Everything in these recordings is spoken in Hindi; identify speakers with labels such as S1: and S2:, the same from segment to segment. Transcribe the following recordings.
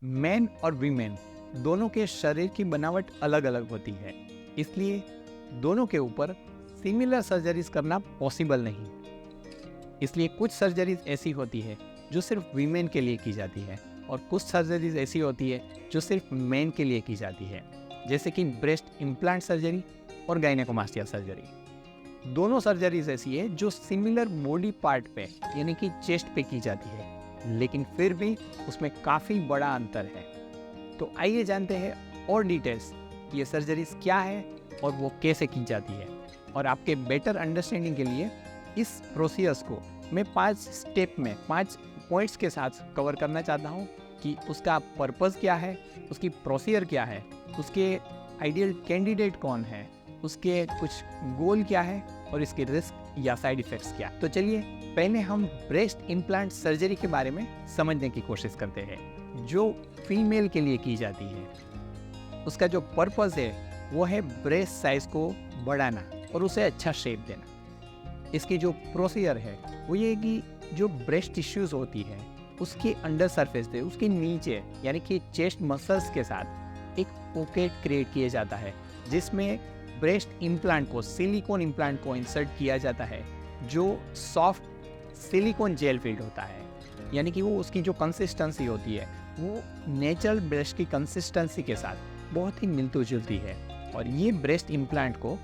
S1: मेन और वीमेन दोनों के शरीर की बनावट अलग अलग होती है, इसलिए दोनों के ऊपर सिमिलर सर्जरीज करना पॉसिबल नहीं। इसलिए कुछ सर्जरीज ऐसी होती है जो सिर्फ वीमेन के लिए की जाती है और कुछ सर्जरीज ऐसी होती है जो सिर्फ मेन के लिए की जाती है, जैसे कि ब्रेस्ट इम्प्लांट सर्जरी और गायनेकोमास्टिया सर्जरी। दोनों सर्जरीज ऐसी है जो सिमिलर बॉडी पार्ट पे यानी कि चेस्ट पे की जाती है, लेकिन फिर भी उसमें काफ़ी बड़ा अंतर है। तो आइए जानते हैं और डिटेल्स कि ये सर्जरीज क्या है और वो कैसे की जाती है। और आपके बेटर अंडरस्टैंडिंग के लिए इस प्रोसीजर्स को मैं 5 स्टेप में 5 पॉइंट्स के साथ कवर करना चाहता हूँ कि उसका पर्पस क्या है, उसकी प्रोसीजर क्या है, उसके आइडियल कैंडिडेट कौन है, उसके कुछ गोल क्या है और इसके रिस्क या साइड इफ़ेक्ट्स क्या। तो चलिए पहले हम ब्रेस्ट इम्प्लांट सर्जरी के बारे में समझने की कोशिश करते हैं, जो फीमेल के लिए की जाती है। उसका जो पर्पस है वो है ब्रेस्ट साइज को बढ़ाना और उसे अच्छा शेप देना। इसकी जो प्रोसीजर है वो ये है कि जो ब्रेस्ट टिश्यूज़ होती है उसके अंडर सरफेस पे, उसके नीचे यानी कि चेस्ट मसल्स के साथ एक पॉकेट क्रिएट किया जाता है, जिसमें ब्रेस्ट इम्प्लांट को, सिलिकॉन इम्प्लांट को इंसर्ट किया जाता है, जो सॉफ्ट सिलिकॉन जेल फील्ड होता है। यानी कि वो उसकी जो कंसिस्टेंसी होती है वो नेचुरल ब्रेस्ट की कंसिस्टेंसी के साथ बहुत ही मिलती जुलती है। और ये ब्रेस्ट इम्प्लांट को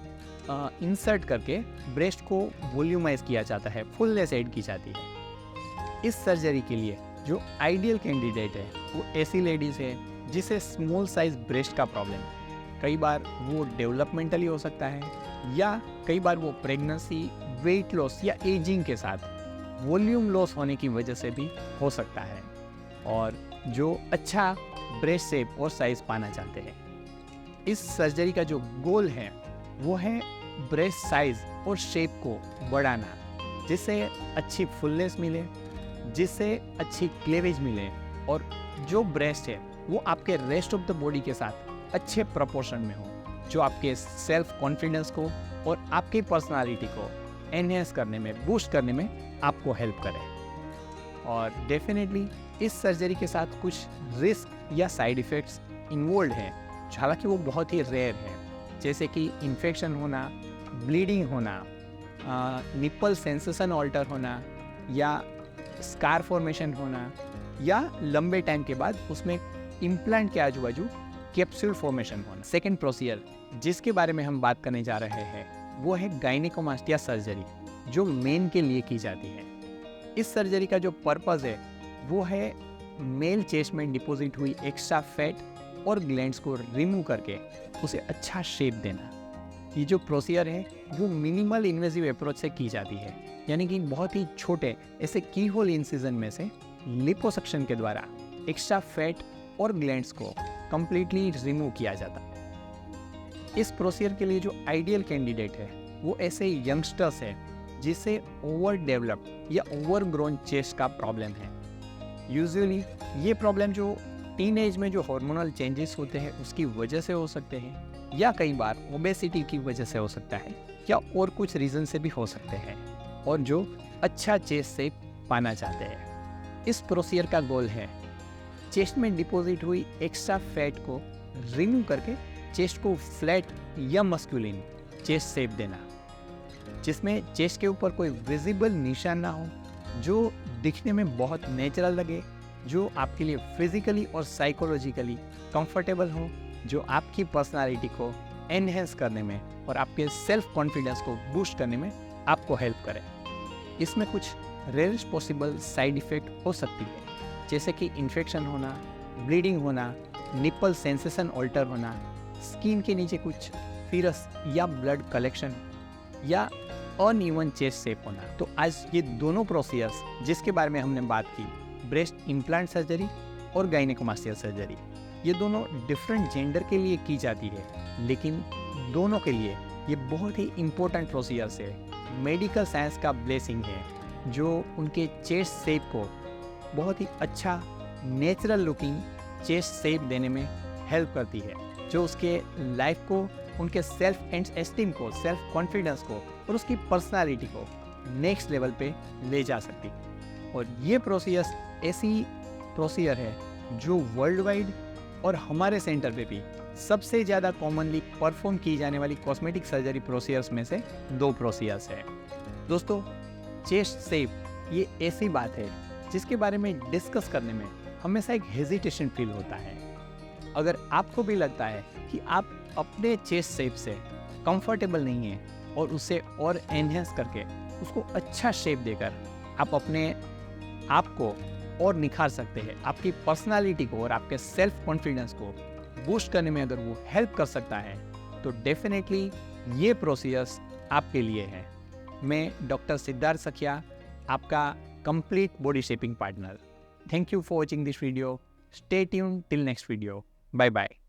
S1: इंसर्ट करके ब्रेस्ट को वॉल्यूमाइज किया जाता है, फुलनेस ऐड की जाती है। इस सर्जरी के लिए जो आइडियल कैंडिडेट है वो ऐसी लेडीज़ है जिसे स्मॉल साइज ब्रेस्ट का प्रॉब्लम है। कई बार वो डेवलपमेंटली हो सकता है या कई बार वो प्रेगनेंसी, वेट लॉस या एजिंग के साथ वॉल्यूम लॉस होने की वजह से भी हो सकता है, और जो अच्छा ब्रेस्ट शेप और साइज पाना चाहते हैं। इस सर्जरी का जो गोल है वो है ब्रेस्ट साइज और शेप को बढ़ाना, जिससे अच्छी फुलनेस मिले, जिससे अच्छी क्लेवेज मिले और जो ब्रेस्ट है वो आपके रेस्ट ऑफ द बॉडी के साथ अच्छे प्रोपोर्शन में हो, जो आपके सेल्फ कॉन्फिडेंस को और आपकी पर्सनालिटी को एनहेंस करने में, बूस्ट करने में आपको हेल्प करे। और डेफिनेटली इस सर्जरी के साथ कुछ रिस्क या साइड इफ़ेक्ट्स इन्वॉल्व हैं, हालांकि वो बहुत ही रेयर है, जैसे कि इन्फेक्शन होना, ब्लीडिंग होना, निप्पल सेंसेशन ऑल्टर होना या स्कार फॉर्मेशन होना, या लंबे टाइम के बाद उसमें इम्प्लांट के आजू बाजू कैप्सूल फॉर्मेशन होना। सेकेंड प्रोसीजर जिसके बारे में हम बात करने जा रहे हैं वो है गायनेकोमास्टिया सर्जरी, जो मेन के लिए की जाती है। इस सर्जरी का जो पर्पस है वो है मेल चेस्ट में डिपॉजिट हुई एक्स्ट्रा फैट और ग्लैंड्स को रिमूव करके उसे अच्छा शेप देना। ये जो प्रोसीजर है वो मिनिमल इन्वेजिव अप्रोच से की जाती है, यानी कि बहुत ही छोटे ऐसे की होल इंसिजन में से लिपोसक्शन के द्वारा एक्स्ट्रा फैट और ग्लैंड्स को कंप्लीटली रिमूव किया जाता है। इस प्रोसीजर के लिए जो आइडियल कैंडिडेट है वो ऐसे यंगस्टर्स है जिसे ओवर डेवलप्ड या ओवर ग्रोन चेस्ट का प्रॉब्लम है। यूजुअली ये प्रॉब्लम जो टीन एज में जो हार्मोनल चेंजेस होते हैं उसकी वजह से हो सकते हैं, या कई बार ओबेसिटी की वजह से हो सकता है, या और कुछ रीज़न से भी हो सकते हैं, और जो अच्छा चेस्ट शेप पाना चाहते हैं। इस प्रोसीजर का गोल है चेस्ट में डिपॉजिट हुई एक्स्ट्रा फैट को रिमूव करके चेस्ट को फ्लैट या मस्कुलिन चेस्ट शेप देना, जिसमें चेस्ट के ऊपर कोई विजिबल निशान ना हो, जो दिखने में बहुत नेचुरल लगे, जो आपके लिए फिजिकली और साइकोलॉजिकली कंफर्टेबल हो, जो आपकी पर्सनालिटी को एनहेंस करने में और आपके सेल्फ कॉन्फिडेंस को बूस्ट करने में आपको हेल्प करे। इसमें कुछ रेयरेस्ट पॉसिबल साइड इफ़ेक्ट हो सकती है, जैसे कि इन्फेक्शन होना, ब्लीडिंग होना, निप्पल सेंसेशन ऑल्टर होना, स्किन के नीचे कुछ फिरस या ब्लड कलेक्शन या अनइवन चेस्ट शेप होना। तो आज ये दोनों प्रोसीजर्स जिसके बारे में हमने बात की, ब्रेस्ट इम्प्लांट सर्जरी और गायनेकोमास्टिया सर्जरी, ये दोनों डिफरेंट जेंडर के लिए की जाती है, लेकिन दोनों के लिए ये बहुत ही इम्पोर्टेंट प्रोसीजर्स है। मेडिकल साइंस का ब्लेसिंग है जो उनके चेस्ट शेप को बहुत ही अच्छा नेचुरल लुकिंग चेस्ट शेप देने में हेल्प करती है, जो उसके लाइफ को, उनके सेल्फ एस्टीम को, सेल्फ कॉन्फिडेंस को और उसकी पर्सनालिटी को नेक्स्ट लेवल पे ले जा सकती है। और ये प्रोसीजर ऐसी प्रोसीजर है जो वर्ल्ड वाइड और हमारे सेंटर पे भी सबसे ज़्यादा कॉमनली परफॉर्म की जाने वाली कॉस्मेटिक सर्जरी प्रोसीजर्स में से 2 प्रोसीजर्स है। दोस्तों, चेस्ट शेप ये ऐसी बात है जिसके बारे में डिस्कस करने में हमेशा एक हेजिटेशन फील होता है। अगर आपको भी लगता है कि आप अपने चेस्ट शेप से कंफर्टेबल नहीं हैं और उसे और एनहेंस करके उसको अच्छा शेप देकर आप अपने आप को और निखार सकते हैं, आपकी पर्सनालिटी को और आपके सेल्फ कॉन्फिडेंस को बूस्ट करने में अगर वो हेल्प कर सकता है तो डेफिनेटली ये प्रोसीजर्स आपके लिए है। मैं डॉक्टर सिद्धार्थ सखिया, आपका complete body shaping partner. Thank you for watching this video. Stay tuned till next video. Bye bye.